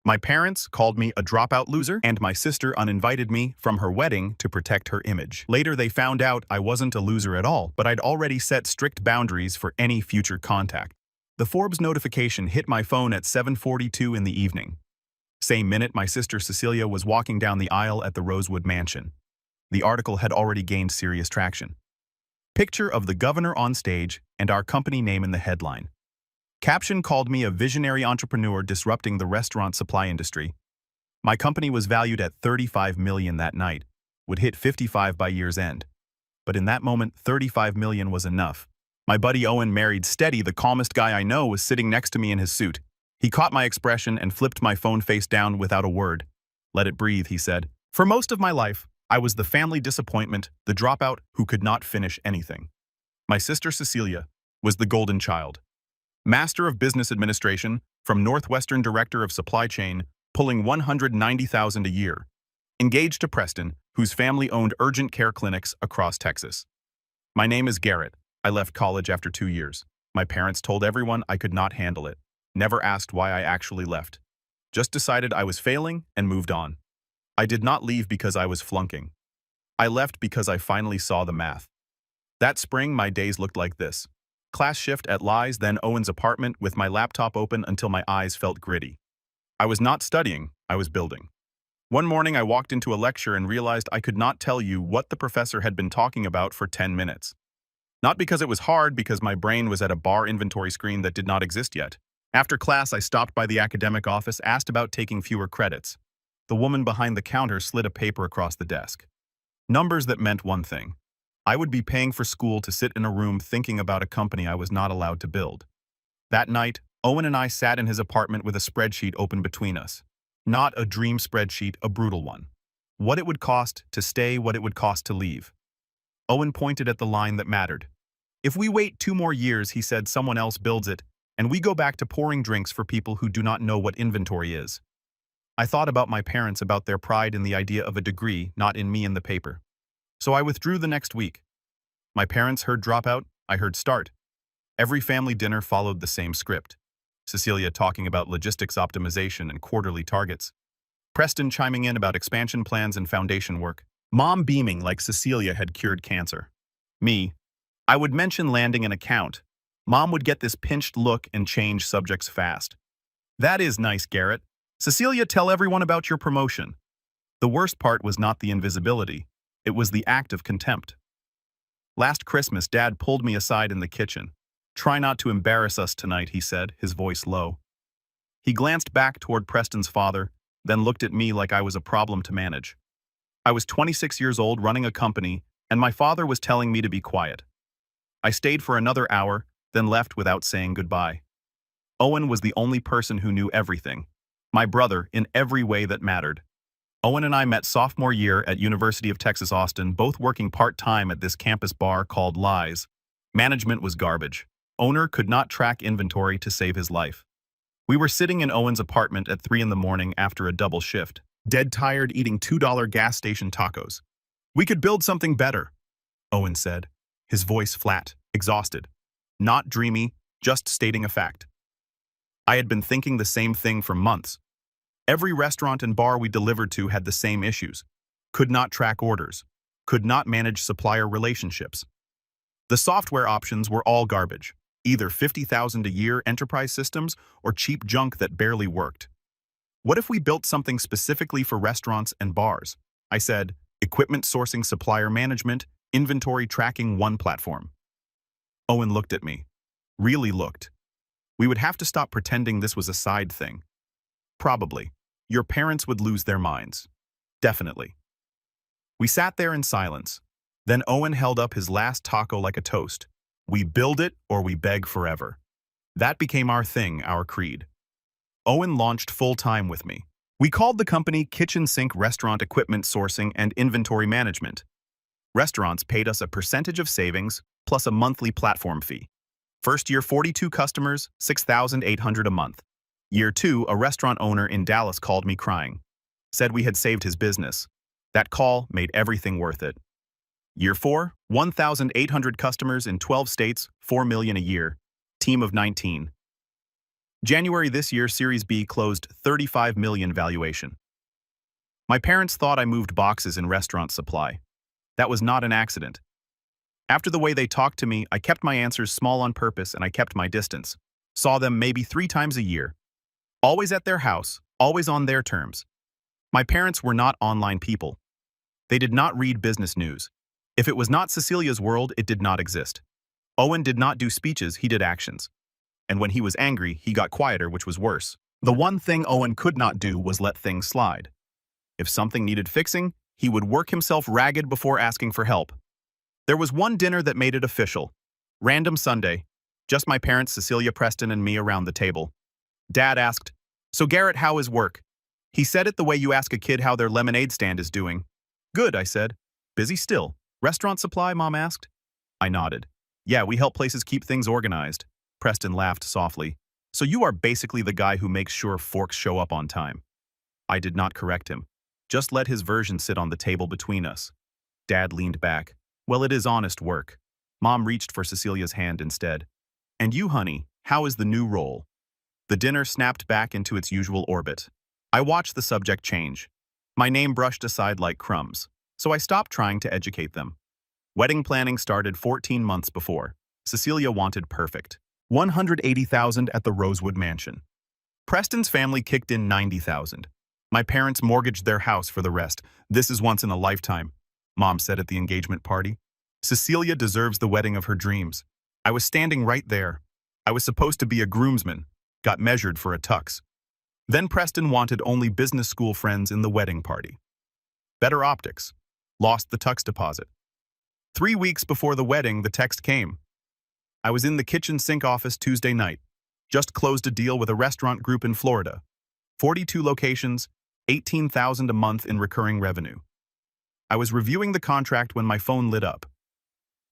My parents called me a dropout loser, and my sister uninvited me from her wedding to protect her image. Later, they found out I wasn't a loser at all, but I'd already set strict boundaries for any future contact. The Forbes notification hit my phone at 7:42 in the evening. Same minute, my sister Cecilia was walking down the aisle at the Rosewood Mansion. The article had already gained serious traction. Picture of the governor on stage and our company name in the headline. Caption called me a visionary entrepreneur disrupting the restaurant supply industry. My company was valued at $35 million that night, would hit 55 by year's end. But in that moment, $35 million was enough. My buddy Owen, married steady, the calmest guy I know, was sitting next to me in his suit. He caught my expression and flipped my phone face down without a word. Let it breathe, he said. For most of my life, I was the family disappointment, the dropout who could not finish anything. My sister Cecilia was the golden child. Master of Business Administration from Northwestern Director of Supply Chain, pulling $190,000 a year. Engaged to Preston, whose family owned urgent care clinics across Texas. My name is Garrett. I left college after 2 years. My parents told everyone I could not handle it. Never asked why I actually left. Just decided I was failing and moved on. I did not leave because I was flunking. I left because I finally saw the math. That spring, my days looked like this. Class shift at Lies, then Owen's apartment with my laptop open until my eyes felt gritty. I was not studying, I was building. One morning I walked into a lecture and realized I could not tell you what the professor had been talking about for 10 minutes. Not because it was hard, because my brain was at a bar inventory screen that did not exist yet. After class, I stopped by the academic office, asked about taking fewer credits. The woman behind the counter slid a paper across the desk. Numbers that meant one thing. I would be paying for school to sit in a room thinking about a company I was not allowed to build. That night, Owen and I sat in his apartment with a spreadsheet open between us. Not a dream spreadsheet, a brutal one. What it would cost to stay, what it would cost to leave. Owen pointed at the line that mattered. If we wait 2 more years, he said, someone else builds it, and we go back to pouring drinks for people who do not know what inventory is. I thought about my parents, about their pride in the idea of a degree, not in me and the paper. So I withdrew the next week. My parents heard dropout, I heard start. Every family dinner followed the same script. Cecilia talking about logistics optimization and quarterly targets. Preston chiming in about expansion plans and foundation work. Mom beaming like Cecilia had cured cancer. Me, I would mention landing an account. Mom would get this pinched look and change subjects fast. That is nice, Garrett. Cecilia, tell everyone about your promotion. The worst part was not the invisibility. It was the act of contempt. Last Christmas, Dad pulled me aside in the kitchen. Try not to embarrass us tonight, he said, his voice low. He glanced back toward Preston's father, then looked at me like I was a problem to manage. I was 26 years old, running a company, and my father was telling me to be quiet. I stayed for another hour, then left without saying goodbye. Owen was the only person who knew everything. My brother, in every way that mattered. Owen and I met sophomore year at University of Texas Austin, both working part-time at this campus bar called Lies. Management was garbage. Owner could not track inventory to save his life. We were sitting in Owen's apartment at 3 in the morning after a double shift, dead tired, eating $2 gas station tacos. We could build something better, Owen said, his voice flat, exhausted. Not dreamy, just stating a fact. I had been thinking the same thing for months. Every restaurant and bar we delivered to had the same issues. Could not track orders. Could not manage supplier relationships. The software options were all garbage, either $50,000 a year enterprise systems or cheap junk that barely worked. What if we built something specifically for restaurants and bars? I said, equipment sourcing, supplier management, inventory tracking, one platform. Owen looked at me. Really looked. We would have to stop pretending this was a side thing. Probably. Your parents would lose their minds. Definitely. We sat there in silence. Then Owen held up his last taco like a toast. We build it or we beg forever. That became our thing, our creed. Owen launched full-time with me. We called the company Kitchen Sink Restaurant Equipment Sourcing and Inventory Management. Restaurants paid us a percentage of savings plus a monthly platform fee. First year, 42 customers, $6,800 a month. Year 2, a restaurant owner in Dallas called me crying. Said we had saved his business. That call made everything worth it. Year 4, 1,800 customers in 12 states, $4 million a year. Team of 19. January this year, Series B closed 35 million valuation. My parents thought I moved boxes in restaurant supply. That was not an accident. After the way they talked to me, I kept my answers small on purpose and I kept my distance. Saw them maybe 3 times a year. Always at their house, always on their terms. My parents were not online people. They did not read business news. If it was not Cecilia's world, it did not exist. Owen did not do speeches, he did actions. And when he was angry, he got quieter, which was worse. The one thing Owen could not do was let things slide. If something needed fixing, he would work himself ragged before asking for help. There was one dinner that made it official. Random Sunday. Just my parents, Cecilia, Preston, and me around the table. Dad asked, "So Garrett, how is work?" He said it the way you ask a kid how their lemonade stand is doing. "Good," I said. "Busy still. Restaurant supply?" Mom asked. I nodded. "Yeah, we help places keep things organized." Preston laughed softly. "So you are basically the guy who makes sure forks show up on time." I did not correct him. Just let his version sit on the table between us. Dad leaned back. "Well, it is honest work." Mom reached for Cecilia's hand instead. "And you, honey, how is the new role?" The dinner snapped back into its usual orbit. I watched the subject change. My name brushed aside like crumbs, so I stopped trying to educate them. Wedding planning started 14 months before. Cecilia wanted perfect. 180,000 at the Rosewood Mansion. Preston's family kicked in 90,000. My parents mortgaged their house for the rest. "This is once in a lifetime," Mom said at the engagement party. "Cecilia deserves the wedding of her dreams." I was standing right there. I was supposed to be a groomsman, got measured for a tux. Then Preston wanted only business school friends in the wedding party. Better optics. Lost the tux deposit. 3 weeks before the wedding, the text came. I was in the kitchen sink office Tuesday night. Just closed a deal with a restaurant group in Florida. 42 locations, 18,000 a month in recurring revenue. I was reviewing the contract when my phone lit up.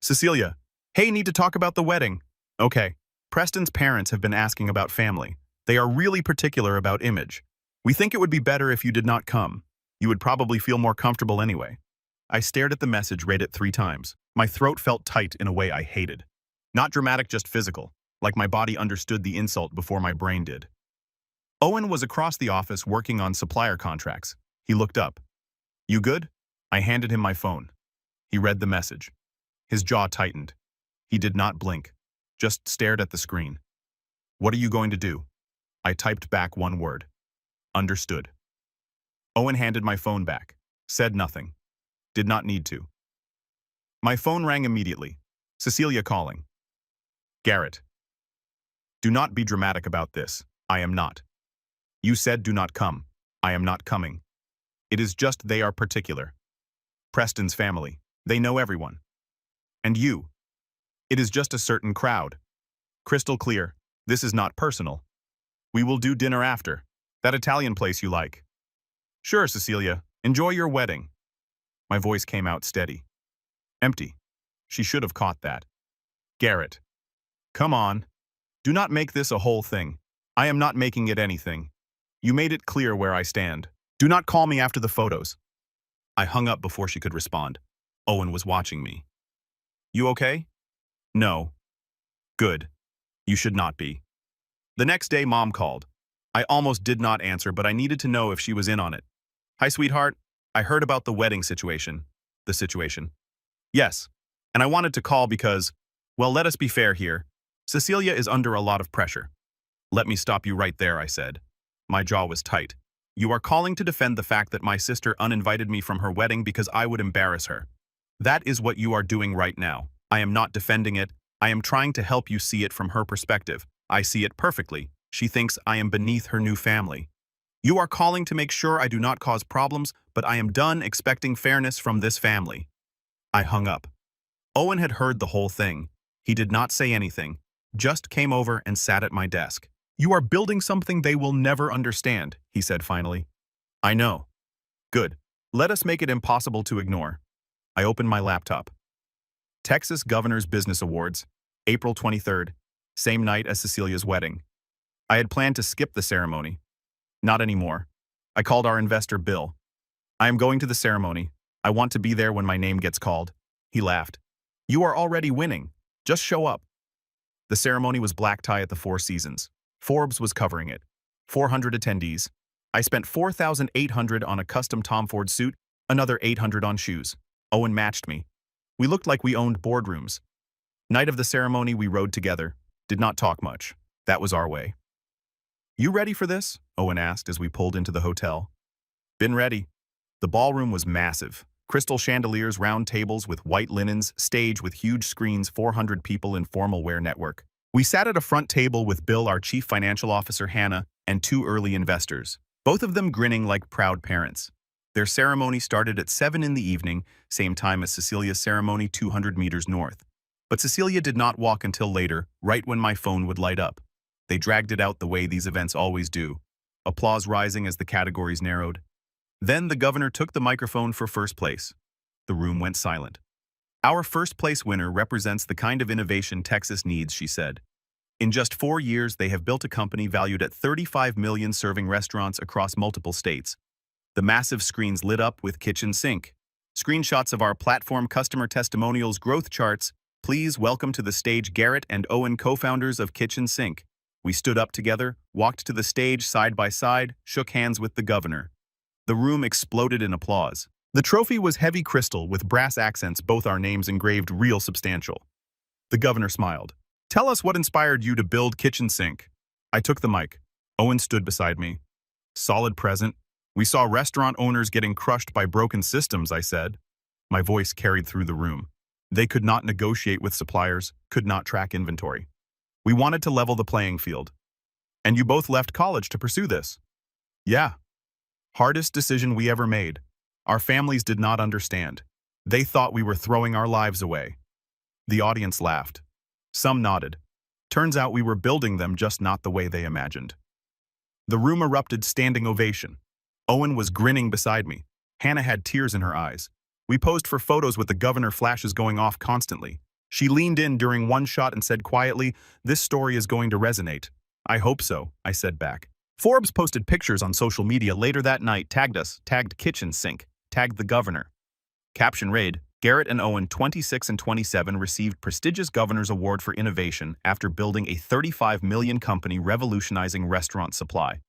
"Cecilia, hey, need to talk about the wedding." "Okay." "Preston's parents have been asking about family. They are really particular about image. We think it would be better if you did not come. You would probably feel more comfortable anyway." I stared at the message, read it 3 times. My throat felt tight in a way I hated. Not dramatic, just physical, like my body understood the insult before my brain did. Owen was across the office working on supplier contracts. He looked up. "You good?" I handed him my phone. He read the message. His jaw tightened. He did not blink, just stared at the screen. "What are you going to do?" I typed back one word. "Understood." Owen handed my phone back. Said nothing. Did not need to. My phone rang immediately. Cecilia calling. "Garrett. Do not be dramatic about this. I am not. You said do not come. I am not coming. It is just they are particular. Preston's family. They know everyone. And you. It is just a certain crowd. Crystal clear. This is not personal. We will do dinner after. That Italian place you like." "Sure, Cecilia. Enjoy your wedding." My voice came out steady. Empty. She should have caught that. "Garrett. Come on. Do not make this a whole thing. I am not making it anything. You made it clear where I stand. Do not call me after the photos." I hung up before she could respond. Owen was watching me. "You okay?" "No." "Good. You should not be." The next day, Mom called. I almost did not answer, but I needed to know if she was in on it. "Hi, sweetheart. I heard about the wedding situation." "The situation?" "Yes. And I wanted to call because, well, let us be fair here. Cecilia is under a lot of pressure." "Let me stop you right there," I said. My jaw was tight. "You are calling to defend the fact that my sister uninvited me from her wedding because I would embarrass her. That is what you are doing right now. I am not defending it. I am trying to help you see it from her perspective. I see it perfectly. She thinks I am beneath her new family. You are calling to make sure I do not cause problems, but I am done expecting fairness from this family." I hung up. Owen had heard the whole thing. He did not say anything, just came over and sat at my desk. "You are building something they will never understand," he said finally. "I know." "Good. Let us make it impossible to ignore." I opened my laptop. Texas Governor's Business Awards, April 23rd, same night as Cecilia's wedding. I had planned to skip the ceremony. Not anymore. I called our investor, Bill. "I am going to the ceremony. I want to be there when my name gets called." He laughed. "You are already winning. Just show up." The ceremony was black tie at the Four Seasons. Forbes was covering it. 400 attendees. I spent 4,800 on a custom Tom Ford suit, another 800 on shoes. Owen matched me. We looked like we owned boardrooms. Night of the ceremony, we rode together. Did not talk much. That was our way. You ready for this? Owen asked as we pulled into the hotel. Been ready. The ballroom was massive. Crystal chandeliers, round tables with white linens, stage with huge screens, 400 people in formal wear network. We sat at a front table with Bill, our chief financial officer, Hannah, and two early investors, both of them grinning like proud parents. Their ceremony started at 7 in the evening, same time as Cecilia's ceremony 200 meters north. But Cecilia did not walk until later, right when my phone would light up. They dragged it out the way these events always do. Applause rising as the categories narrowed. Then the governor took the microphone for first place. The room went silent. Our first place winner represents the kind of innovation Texas needs, she said. In just 4 years, they have built a company valued at $35 million serving restaurants across multiple states. The massive screens lit up with kitchen sink. Screenshots of our platform customer testimonials growth charts. Please welcome to the stage Garrett and Owen, co-founders of Kitchen Sink. We stood up together, walked to the stage side by side, shook hands with the governor. The room exploded in applause. The trophy was heavy crystal with brass accents, both our names engraved real substantial. The governor smiled. Tell us what inspired you to build Kitchen Sink. I took the mic. Owen stood beside me. Solid present. We saw restaurant owners getting crushed by broken systems, I said. My voice carried through the room. They could not negotiate with suppliers, could not track inventory. We wanted to level the playing field. And you both left college to pursue this. Yeah. Hardest decision we ever made. Our families did not understand. They thought we were throwing our lives away. The audience laughed. Some nodded. Turns out we were building them, just not the way they imagined. The room erupted standing ovation. Owen was grinning beside me. Hannah had tears in her eyes. We posed for photos with the governor, flashes going off constantly. She leaned in during one shot and said quietly, "This story is going to resonate." I hope so, I said back. Forbes posted pictures on social media later that night, tagged us, tagged Kitchen Sink, tagged the governor. Caption read, Garrett and Owen, 26 and 27, received prestigious Governor's Award for Innovation after building a $35 million company revolutionizing restaurant supply.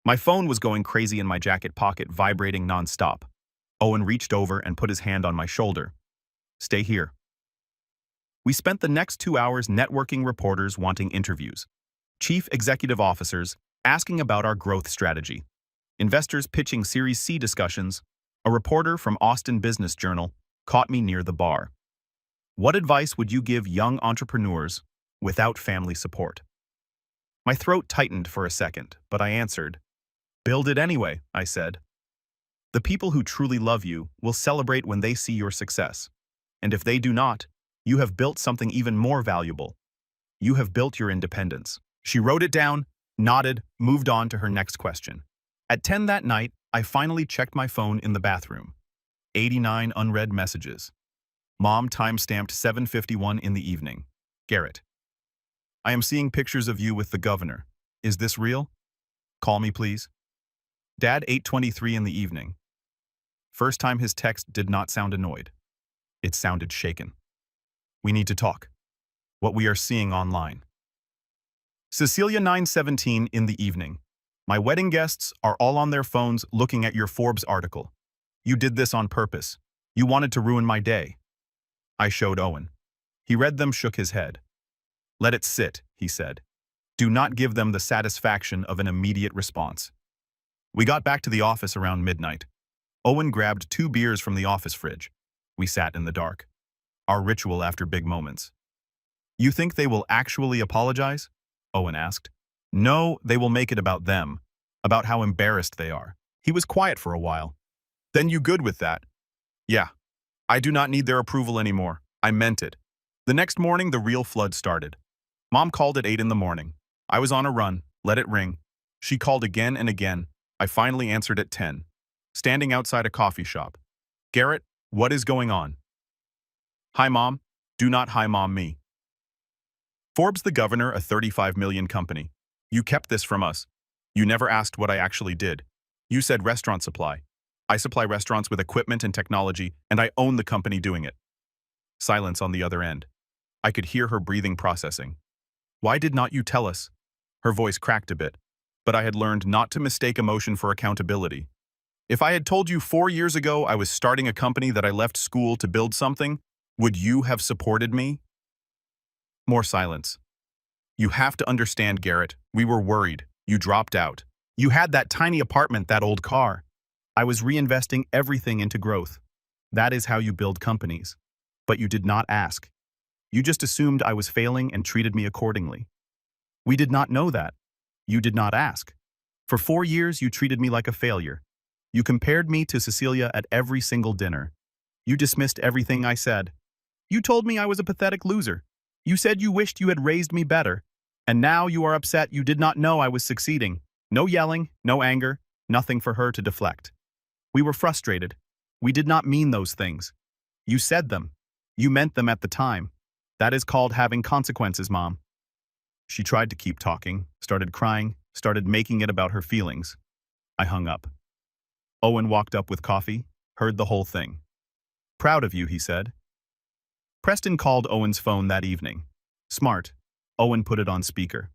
My phone was going crazy in my jacket pocket, vibrating nonstop. Owen reached over and put his hand on my shoulder. Stay here. We spent the next 2 hours networking, reporters wanting interviews, chief executive officers asking about our growth strategy, investors pitching Series C discussions. A reporter from Austin Business Journal caught me near the bar. What advice would you give young entrepreneurs without family support? My throat tightened for a second, but I answered. Build it anyway, I said. The people who truly love you will celebrate when they see your success. And if they do not, you have built something even more valuable. You have built your independence. She wrote it down, nodded, moved on to her next question. At 10 that night, I finally checked my phone in the bathroom. 89 unread messages. Mom timestamped 7:51 in the evening. Garrett. I am seeing pictures of you with the governor. Is this real? Call me, please. Dad, 8:23 in the evening. First time his text did not sound annoyed. It sounded shaken. We need to talk. What we are seeing online. Cecilia, 9:17 in the evening. My wedding guests are all on their phones looking at your Forbes article. You did this on purpose. You wanted to ruin my day. I showed Owen. He read them, shook his head. Let it sit, he said. Do not give them the satisfaction of an immediate response. We got back to the office around midnight. Owen grabbed 2 beers from the office fridge. We sat in the dark. Our ritual after big moments. You think they will actually apologize? Owen asked. No, they will make it about them, about how embarrassed they are. He was quiet for a while. Then you good with that? Yeah. I do not need their approval anymore. I meant it. The next morning, the real flood started. Mom called at 8 in the morning. I was on a run, let it ring. She called again and again. I finally answered at 10. Standing outside a coffee shop. Garrett, what is going on? Hi, Mom. Do not hi, Mom me. Forbes the governor, a $35 million company. You kept this from us. You never asked what I actually did. You said restaurant supply. I supply restaurants with equipment and technology, and I own the company doing it. Silence on the other end. I could hear her breathing, processing. Why did not you tell us? Her voice cracked a bit, but I had learned not to mistake emotion for accountability. If I had told you 4 years ago I was starting a company that I left school to build something, would you have supported me? More silence. You have to understand, Garrett. We were worried. You dropped out. You had that tiny apartment, that old car. I was reinvesting everything into growth. That is how you build companies. But you did not ask. You just assumed I was failing and treated me accordingly. We did not know that. You did not ask. For 4 years, you treated me like a failure. You compared me to Cecilia at every single dinner. You dismissed everything I said. You told me I was a pathetic loser. You said you wished you had raised me better. And now you are upset you did not know I was succeeding. No yelling, no anger, nothing for her to deflect. We were frustrated. We did not mean those things. You said them. You meant them at the time. That is called having consequences, Mom. She tried to keep talking, started crying, started making it about her feelings. I hung up. Owen walked up with coffee, heard the whole thing. Proud of you, he said. Preston called Owen's phone that evening. Smart. Owen put it on speaker.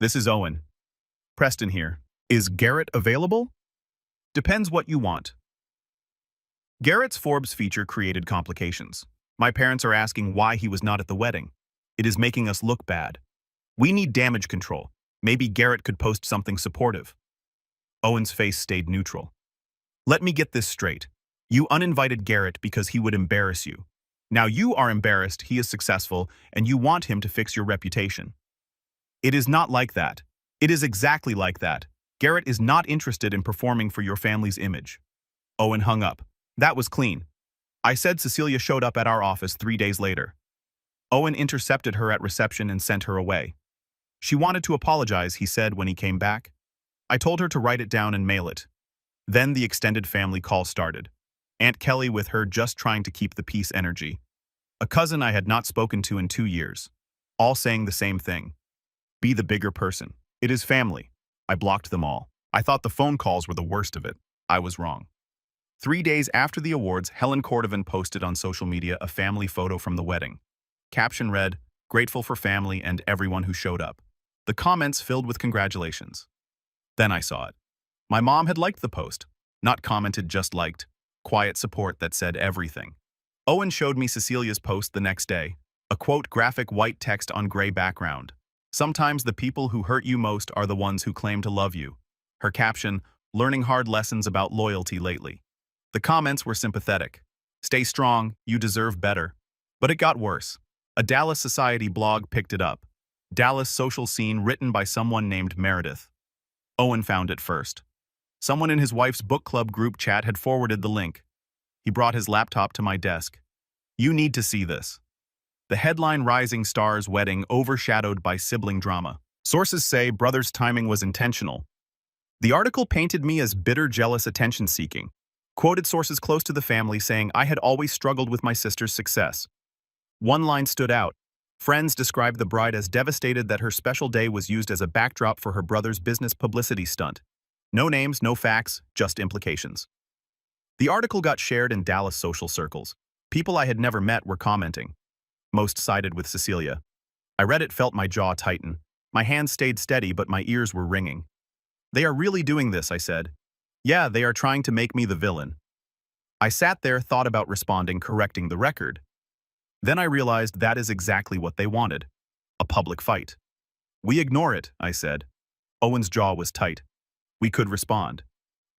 This is Owen. Preston here. Is Garrett available? Depends what you want. Garrett's Forbes feature created complications. My parents are asking why he was not at the wedding. It is making us look bad. We need damage control. Maybe Garrett could post something supportive. Owen's face stayed neutral. Let me get this straight. You uninvited Garrett because he would embarrass you. Now you are embarrassed he is successful and you want him to fix your reputation. It is not like that. It is exactly like that. Garrett is not interested in performing for your family's image. Owen hung up. That was clean. I said Cecilia showed up at our office 3 days later. Owen intercepted her at reception and sent her away. She wanted to apologize, he said when he came back. I told her to write it down and mail it. Then the extended family call started. Aunt Kelly with her just trying to keep the peace energy. A cousin I had not spoken to in 2 years. All saying the same thing. Be the bigger person. It is family. I blocked them all. I thought the phone calls were the worst of it. I was wrong. 3 days after the awards, Helen Cordovan posted on social media a family photo from the wedding. Caption read, "Grateful for family and everyone who showed up." The comments filled with congratulations. Then I saw it. My mom had liked the post. Not commented, just liked. Quiet support that said everything. Owen showed me Cecilia's post the next day. A quote, graphic white text on gray background. Sometimes the people who hurt you most are the ones who claim to love you. Her caption, learning hard lessons about loyalty lately. The comments were sympathetic. Stay strong, you deserve better. But it got worse. A Dallas Society blog picked it up. Dallas social scene written by someone named Meredith. Owen found it first. Someone in his wife's book club group chat had forwarded the link. He brought his laptop to my desk. You need to see this. The headline, Rising Stars Wedding Overshadowed by Sibling Drama. Sources say brother's timing was intentional. The article painted me as bitter, jealous, attention-seeking. Quoted sources close to the family saying I had always struggled with my sister's success. One line stood out. Friends described the bride as devastated that her special day was used as a backdrop for her brother's business publicity stunt. No names, no facts, just implications. The article got shared in Dallas social circles. People I had never met were commenting. Most sided with Cecilia. I read it, felt my jaw tighten. My hands stayed steady, but my ears were ringing. They are really doing this, I said. Yeah, they are trying to make me the villain. I sat there, thought about responding, correcting the record. Then I realized that is exactly what they wanted. A public fight. We ignore it, I said. Owen's jaw was tight. We could respond.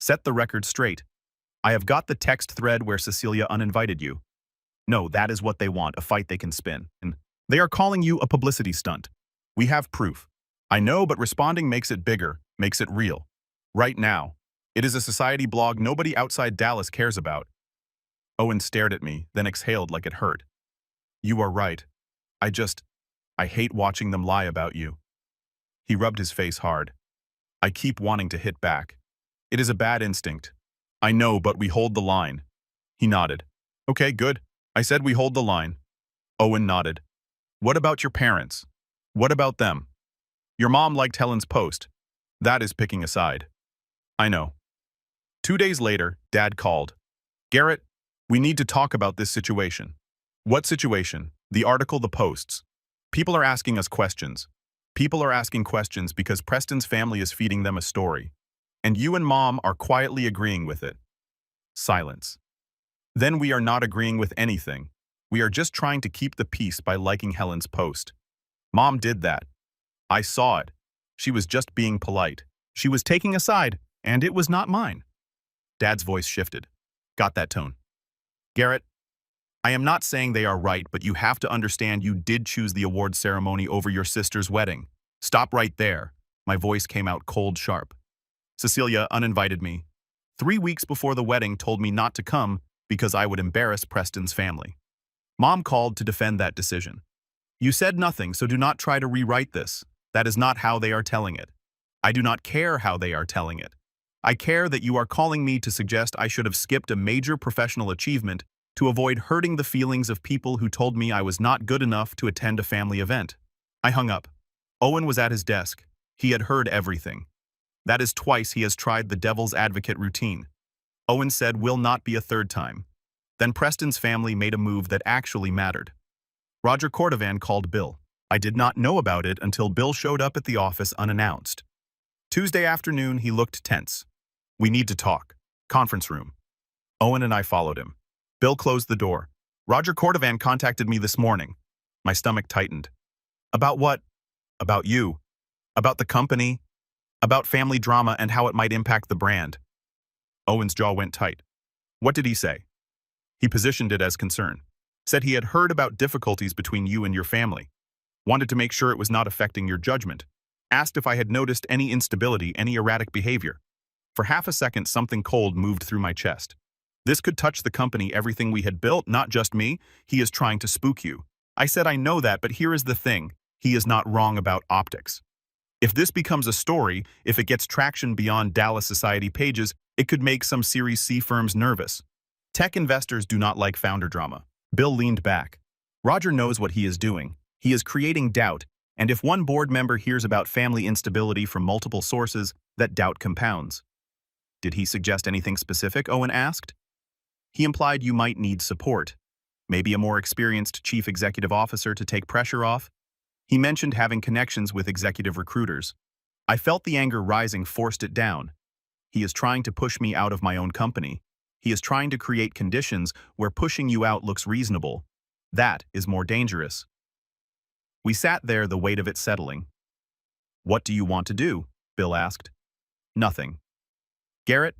Set the record straight. I have got the text thread where Cecilia uninvited you. No, that is what they want, a fight they can spin. And they are calling you a publicity stunt. We have proof. I know, but responding makes it bigger, makes it real. Right now. It is a society blog nobody outside Dallas cares about. Owen stared at me, then exhaled like it hurt. You are right. I hate watching them lie about you. He rubbed his face hard. I keep wanting to hit back. It is a bad instinct. I know, but we hold the line. He nodded. Okay, good. I said we hold the line. Owen nodded. What about your parents? What about them? Your mom liked Helen's post. That is picking a side. I know. 2 days later, Dad called. Garrett, we need to talk about this situation. What situation? The article, the posts. People are asking us questions. People are asking questions because Preston's family is feeding them a story, and you and Mom are quietly agreeing with it. Silence. Then we are not agreeing with anything. We are just trying to keep the peace by liking Helen's post. Mom did that. I saw it. She was just being polite. She was taking a side, and it was not mine. Dad's voice shifted. Got that tone. Garrett, I am not saying they are right, but you have to understand you did choose the award ceremony over your sister's wedding. Stop right there. My voice came out cold sharp. Cecilia uninvited me. 3 weeks before the wedding told me not to come because I would embarrass Preston's family. Mom called to defend that decision. You said nothing, so do not try to rewrite this. That is not how they are telling it. I do not care how they are telling it. I care that you are calling me to suggest I should have skipped a major professional achievement to avoid hurting the feelings of people who told me I was not good enough to attend a family event. I hung up. Owen was at his desk. He had heard everything. That is twice he has tried the devil's advocate routine. Owen said will not be a third time. Then Preston's family made a move that actually mattered. Roger Cordovan called Bill. I did not know about it until Bill showed up at the office unannounced. Tuesday afternoon, he looked tense. We need to talk. Conference room. Owen and I followed him. Bill closed the door. Roger Cordovan contacted me this morning. My stomach tightened. About what? About you. About the company. About family drama and how it might impact the brand. Owen's jaw went tight. What did he say? He positioned it as concern. Said he had heard about difficulties between you and your family. Wanted to make sure it was not affecting your judgment. Asked if I had noticed any instability, any erratic behavior. For half a second, something cold moved through my chest. This could touch the company, everything we had built, not just me. He is trying to spook you. I said I know that, but here is the thing. He is not wrong about optics. If this becomes a story, if it gets traction beyond Dallas Society pages, it could make some Series C firms nervous. Tech investors do not like founder drama. Bill leaned back. Roger knows what he is doing. He is creating doubt, and if one board member hears about family instability from multiple sources, that doubt compounds. Did he suggest anything specific? Owen asked. He implied you might need support. Maybe a more experienced chief executive officer to take pressure off. He mentioned having connections with executive recruiters. I felt the anger rising, forced it down. He is trying to push me out of my own company. He is trying to create conditions where pushing you out looks reasonable. That is more dangerous. We sat there, the weight of it settling. What do you want to do? Bill asked. Nothing. Garrett,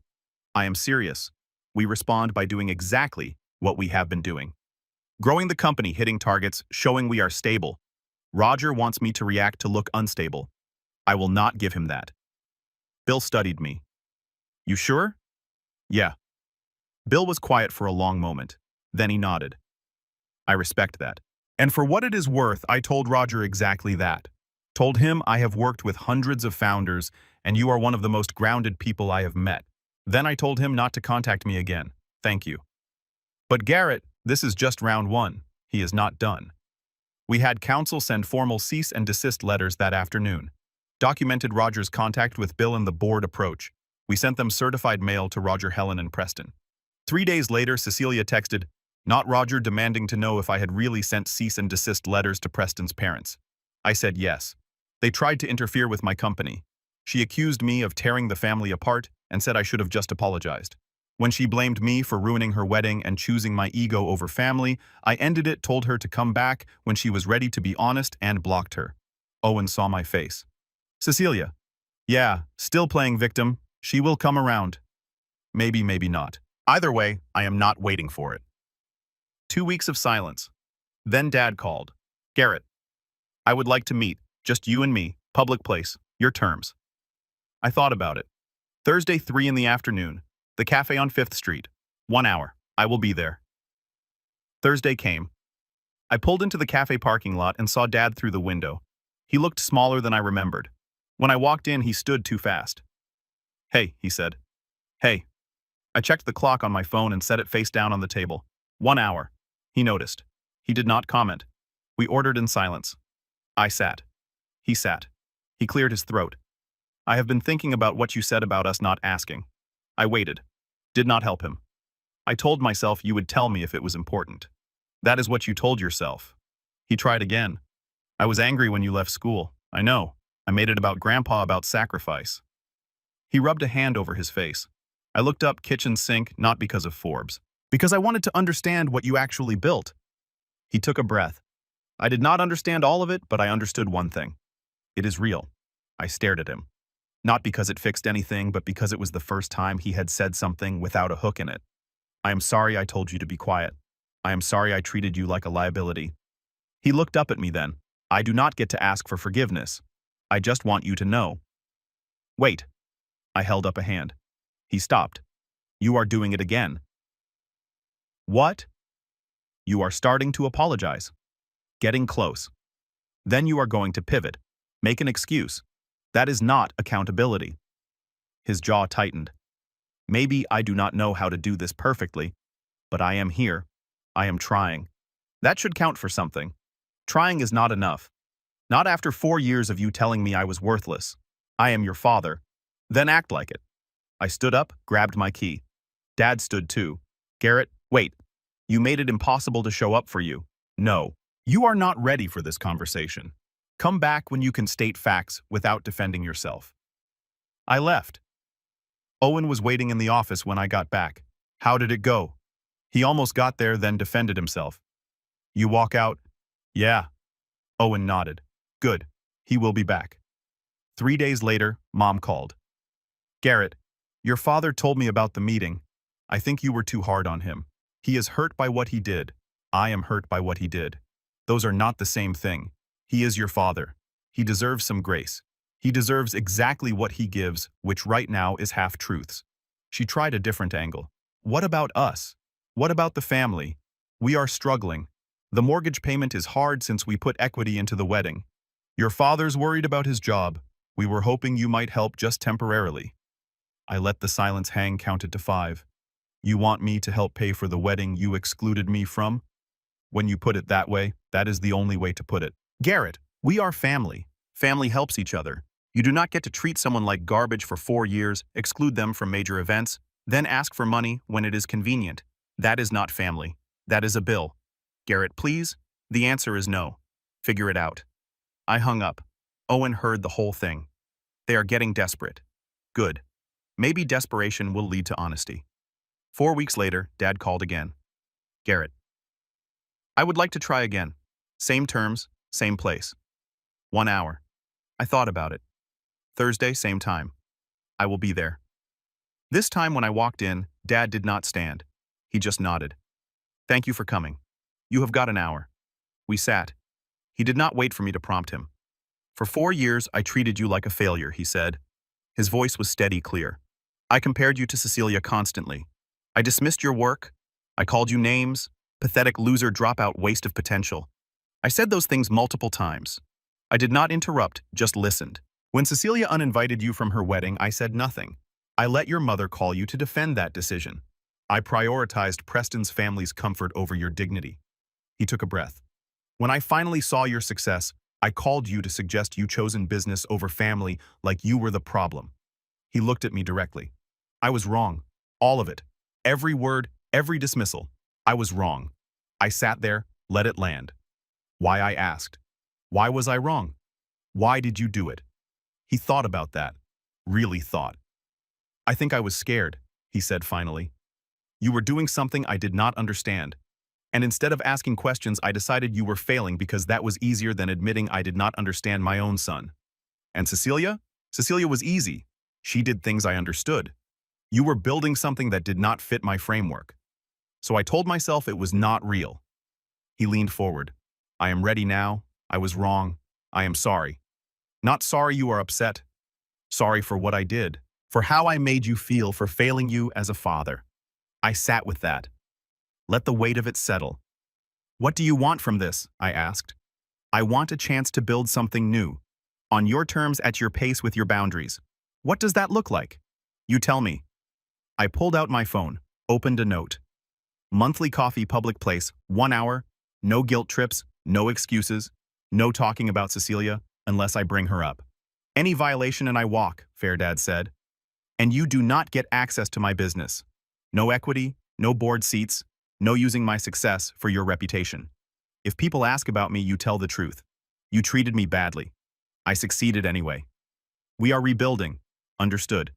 I am serious. We respond by doing exactly what we have been doing. Growing the company, hitting targets, showing we are stable. Roger wants me to react to look unstable. I will not give him that. Bill studied me. You sure? Yeah. Bill was quiet for a long moment. Then he nodded. I respect that. And for what it is worth, I told Roger exactly that. Told him I have worked with hundreds of founders, and you are one of the most grounded people I have met. Then I told him not to contact me again. Thank you. But Garrett, this is just round one. He is not done. We had counsel send formal cease and desist letters that afternoon. Documented Roger's contact with Bill and the board approach. We sent them certified mail to Roger, Helen, and Preston. 3 days later, Cecilia texted, not Roger, demanding to know if I had really sent cease and desist letters to Preston's parents. I said yes. They tried to interfere with my company. She accused me of tearing the family apart and said I should have just apologized. When she blamed me for ruining her wedding and choosing my ego over family, I ended it, told her to come back when she was ready to be honest, and blocked her. Owen saw my face. Cecilia. Yeah, still playing victim. She will come around. Maybe, maybe not. Either way, I am not waiting for it. 2 weeks of silence. Then Dad called. Garrett, I would like to meet, just you and me, public place, your terms. I thought about it. Thursday, 3 in the afternoon, the cafe on 5th Street. 1 hour. I will be there. Thursday came. I pulled into the cafe parking lot and saw Dad through the window. He looked smaller than I remembered. When I walked in, he stood too fast. Hey, he said. Hey. I checked the clock on my phone and set it face down on the table. 1 hour. He noticed. He did not comment. We ordered in silence. I sat. He sat. He cleared his throat. I have been thinking about what you said about us not asking. I waited. Did not help him. I told myself you would tell me if it was important. That is what you told yourself. He tried again. I was angry when you left school. I know. I made it about Grandpa about sacrifice. He rubbed a hand over his face. I looked up kitchen sink not because of Forbes, because I wanted to understand what you actually built. He took a breath. I did not understand all of it, but I understood one thing. It is real. I stared at him. Not because it fixed anything, but because it was the first time he had said something without a hook in it. I am sorry I told you to be quiet. I am sorry I treated you like a liability. He looked up at me then. I do not get to ask for forgiveness. I just want you to know. Wait. I held up a hand. He stopped. You are doing it again. What? You are starting to apologize. Getting close. Then you are going to pivot. Make an excuse. That is not accountability. His jaw tightened. Maybe I do not know how to do this perfectly, but I am here. I am trying. That should count for something. Trying is not enough. Not after 4 years of you telling me I was worthless. I am your father. Then act like it. I stood up, grabbed my key. Dad stood too. Garrett, wait. You made it impossible to show up for you. No. You are not ready for this conversation. Come back when you can state facts without defending yourself. I left. Owen was waiting in the office when I got back. How did it go? He almost got there, then defended himself. You walk out? Yeah. Owen nodded. Good. He will be back. 3 days later, Mom called. Garrett, your father told me about the meeting. I think you were too hard on him. He is hurt by what he did. I am hurt by what he did. Those are not the same thing. He is your father. He deserves some grace. He deserves exactly what he gives, which right now is half-truths. She tried a different angle. What about us? What about the family? We are struggling. The mortgage payment is hard since we put equity into the wedding. Your father's worried about his job. We were hoping you might help just temporarily. I let the silence hang, counted to 5. You want me to help pay for the wedding you excluded me from? When you put it that way, that is the only way to put it. Garrett, we are family. Family helps each other. You do not get to treat someone like garbage for 4 years, exclude them from major events, then ask for money when it is convenient. That is not family. That is a bill. Garrett, please? The answer is no. Figure it out. I hung up. Owen heard the whole thing. They are getting desperate. Good. Maybe desperation will lead to honesty. 4 weeks later, Dad called again. Garrett. I would like to try again. Same terms, same place. 1 hour. I thought about it. Thursday, same time. I will be there. This time when I walked in, Dad did not stand. He just nodded. Thank you for coming. You have got an hour. We sat. He did not wait for me to prompt him. For 4 years, I treated you like a failure, he said. His voice was steady, clear. I compared you to Cecilia constantly. I dismissed your work. I called you names. Pathetic loser, dropout, waste of potential. I said those things multiple times. I did not interrupt, just listened. When Cecilia uninvited you from her wedding, I said nothing. I let your mother call you to defend that decision. I prioritized Preston's family's comfort over your dignity. He took a breath. When I finally saw your success, I called you to suggest you chosen business over family like you were the problem. He looked at me directly. I was wrong. All of it. Every word, every dismissal. I was wrong. I sat there, let it land. Why, I asked. Why was I wrong? Why did you do it? He thought about that. Really thought. I think I was scared, he said finally. You were doing something I did not understand. And instead of asking questions, I decided you were failing because that was easier than admitting I did not understand my own son. And Cecilia? Cecilia was easy. She did things I understood. You were building something that did not fit my framework. So I told myself it was not real. He leaned forward. I am ready now. I was wrong. I am sorry. Not sorry you are upset. Sorry for what I did, for how I made you feel, for failing you as a father. I sat with that. Let the weight of it settle. What do you want from this? I asked. I want a chance to build something new. On your terms, at your pace, with your boundaries. What does that look like? You tell me. I pulled out my phone, opened a note. Monthly coffee, public place, 1 hour, no guilt trips, no excuses, no talking about Cecilia unless I bring her up. Any violation and I walk, Fair Dad said. And you do not get access to my business. No equity, no board seats, no using my success for your reputation. If people ask about me, you tell the truth. You treated me badly. I succeeded anyway. We are rebuilding. Understood.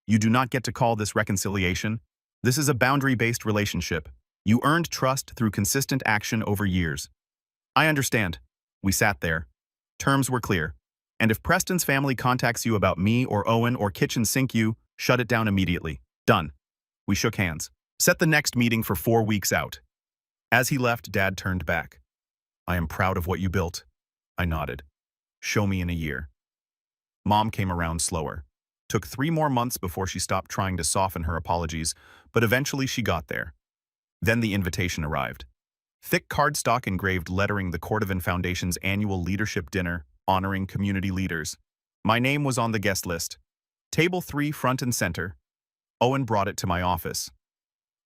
You do not get to call this reconciliation. This is a boundary-based relationship. You earned trust through consistent action over years. I understand. We sat there. Terms were clear. And if Preston's family contacts you about me or Owen or kitchen sink you, shut it down immediately. Done. We shook hands. Set the next meeting for 4 weeks out. As he left, Dad turned back. I am proud of what you built. I nodded. Show me in a year. Mom came around slower. Took 3 more months before she stopped trying to soften her apologies, but eventually she got there. Then the invitation arrived. Thick cardstock engraved lettering the Cordovan Foundation's annual leadership dinner, honoring community leaders. My name was on the guest list. Table 3 front and center. Owen brought it to my office.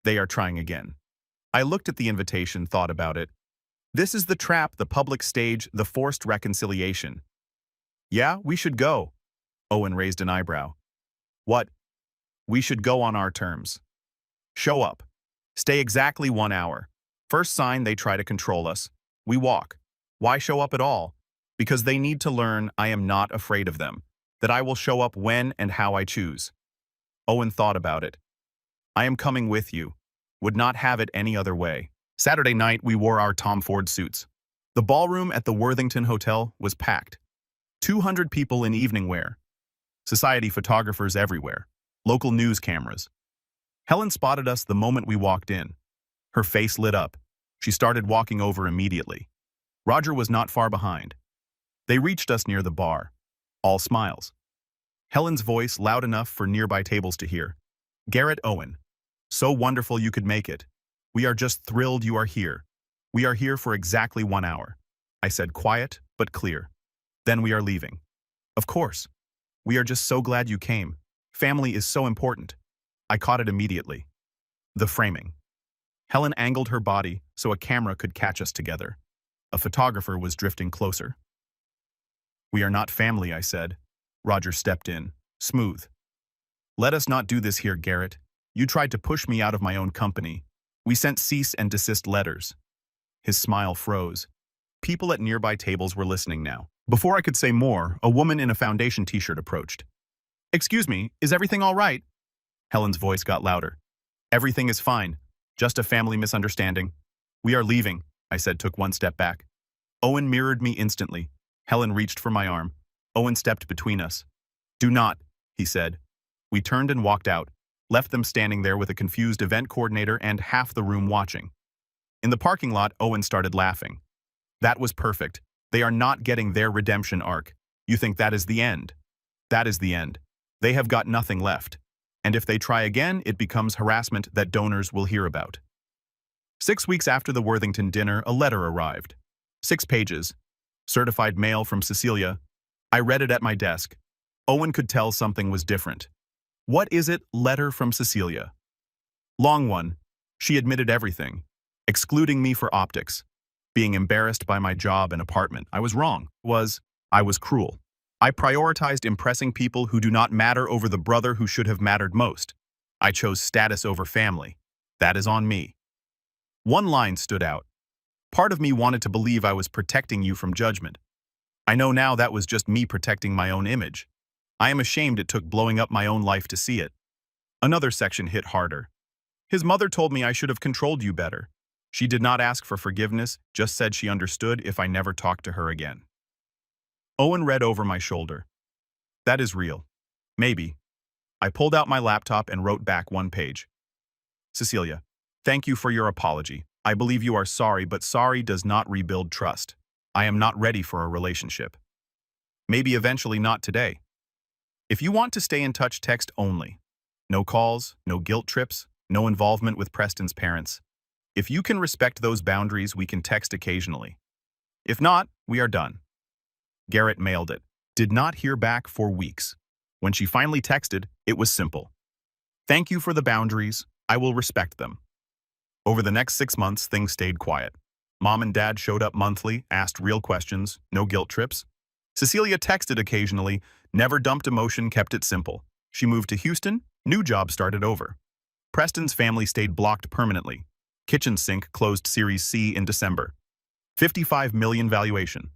They are trying again. I looked at the invitation, thought about it. This is the trap, the public stage, the forced reconciliation. Yeah, we should go. Owen raised an eyebrow. What? We should go on our terms. Show up. Stay exactly 1 hour. First sign they try to control us. We walk. Why show up at all? Because they need to learn I am not afraid of them, that I will show up when and how I choose. Owen thought about it. I am coming with you. Would not have it any other way. Saturday night, we wore our Tom Ford suits. The ballroom at the Worthington Hotel was packed. 200 people in evening wear. Society photographers everywhere. Local news cameras. Helen spotted us the moment we walked in. Her face lit up. She started walking over immediately. Roger was not far behind. They reached us near the bar. All smiles. Helen's voice loud enough for nearby tables to hear. Garrett Owen. So wonderful you could make it. We are just thrilled you are here. We are here for exactly 1 hour. I said quiet, but clear. Then we are leaving. Of course. We are just so glad you came. Family is so important. I caught it immediately. The framing. Helen angled her body so a camera could catch us together. A photographer was drifting closer. We are not family, I said. Roger stepped in, smooth. Let us not do this here, Garrett. You tried to push me out of my own company. We sent cease and desist letters. His smile froze. People at nearby tables were listening now. Before I could say more, a woman in a foundation t-shirt approached. Excuse me, is everything all right? Helen's voice got louder. Everything is fine. Just a family misunderstanding. We are leaving, I said, took 1 step back. Owen mirrored me instantly. Helen reached for my arm. Owen stepped between us. Do not, he said. We turned and walked out, left them standing there with a confused event coordinator and half the room watching. In the parking lot, Owen started laughing. That was perfect. They are not getting their redemption arc. You think that is the end? That is the end. They have got nothing left. And if they try again, it becomes harassment that donors will hear about. 6 weeks after the Worthington dinner, a letter arrived. 6 pages. Certified mail from Cecilia. I read it at my desk. Owen could tell something was different. What is it? Letter from Cecilia. Long one. She admitted everything, excluding me for optics. Being embarrassed by my job and apartment. I was wrong. I was cruel. I prioritized impressing people who do not matter over the brother who should have mattered most. I chose status over family. That is on me. One line stood out. Part of me wanted to believe I was protecting you from judgment. I know now that was just me protecting my own image. I am ashamed it took blowing up my own life to see it. Another section hit harder. His mother told me I should have controlled you better. She did not ask for forgiveness, just said she understood if I never talked to her again. Owen read over my shoulder. That is real. Maybe. I pulled out my laptop and wrote back 1 page. Cecilia, thank you for your apology. I believe you are sorry, but sorry does not rebuild trust. I am not ready for a relationship. Maybe eventually, not today. If you want to stay in touch, text only. No calls, no guilt trips, no involvement with Preston's parents. If you can respect those boundaries, we can text occasionally. If not, we are done. Garrett mailed it. Did not hear back for weeks. When she finally texted, it was simple. Thank you for the boundaries. I will respect them. Over the next 6 months, things stayed quiet. Mom and Dad showed up monthly, asked real questions, no guilt trips. Cecilia texted occasionally, never dumped emotion, kept it simple. She moved to Houston, new job started over. Preston's family stayed blocked permanently. Kitchen sink closed Series C in December. $55 million valuation.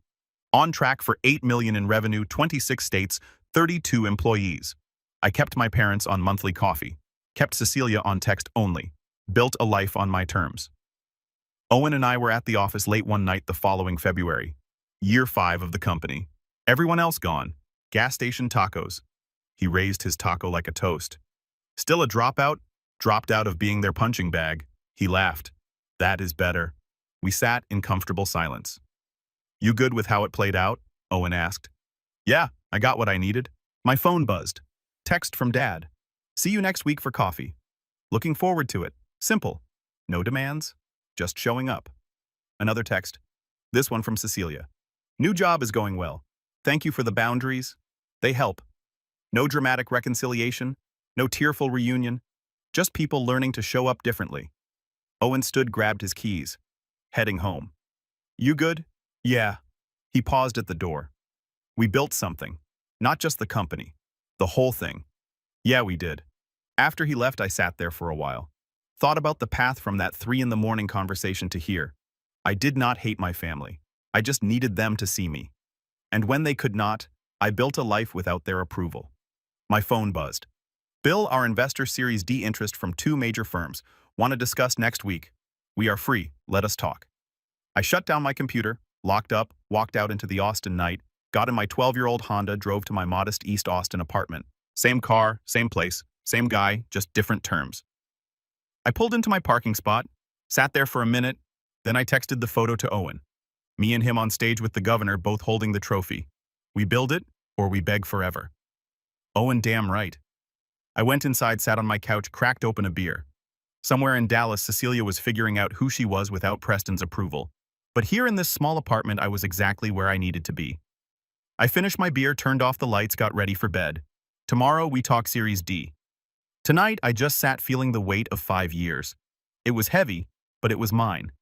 On track for 8 million in revenue, 26 states, 32 employees. I kept my parents on monthly coffee. Kept Cecilia on text only. Built a life on my terms. Owen and I were at the office late one night the following February. Year 5 of the company. Everyone else gone. Gas station tacos. He raised his taco like a toast. Still a dropout? Dropped out of being their punching bag. He laughed. That is better. We sat in comfortable silence. You good with how it played out? Owen asked. Yeah, I got what I needed. My phone buzzed. Text from Dad. See you next week for coffee. Looking forward to it. Simple. No demands. Just showing up. Another text. This one from Cecilia. New job is going well. Thank you for the boundaries. They help. No dramatic reconciliation. No tearful reunion. Just people learning to show up differently. Owen grabbed his keys. Heading home. You good? Yeah. He paused at the door. We built something. Not just the company. The whole thing. Yeah, we did. After he left, I sat there for a while. Thought about the path from that 3 a.m. conversation to here. I did not hate my family. I just needed them to see me. And when they could not, I built a life without their approval. My phone buzzed. Bill, our investor Series D interest from 2 major firms. Want to discuss next week. We are free. Let us talk. I shut down my computer, locked up, walked out into the Austin night, got in my 12-year-old Honda, drove to my modest East Austin apartment. Same car, same place, same guy, just different terms. I pulled into my parking spot, sat there for a minute, then I texted the photo to Owen. Me and him on stage with the governor, both holding the trophy. We build it, or we beg forever. Owen, damn right. I went inside, sat on my couch, cracked open a beer. Somewhere in Dallas, Cecilia was figuring out who she was without Preston's approval. But here in this small apartment, I was exactly where I needed to be. I finished my beer, turned off the lights, got ready for bed. Tomorrow, we talk Series D. Tonight, I just sat feeling the weight of 5 years. It was heavy, but it was mine.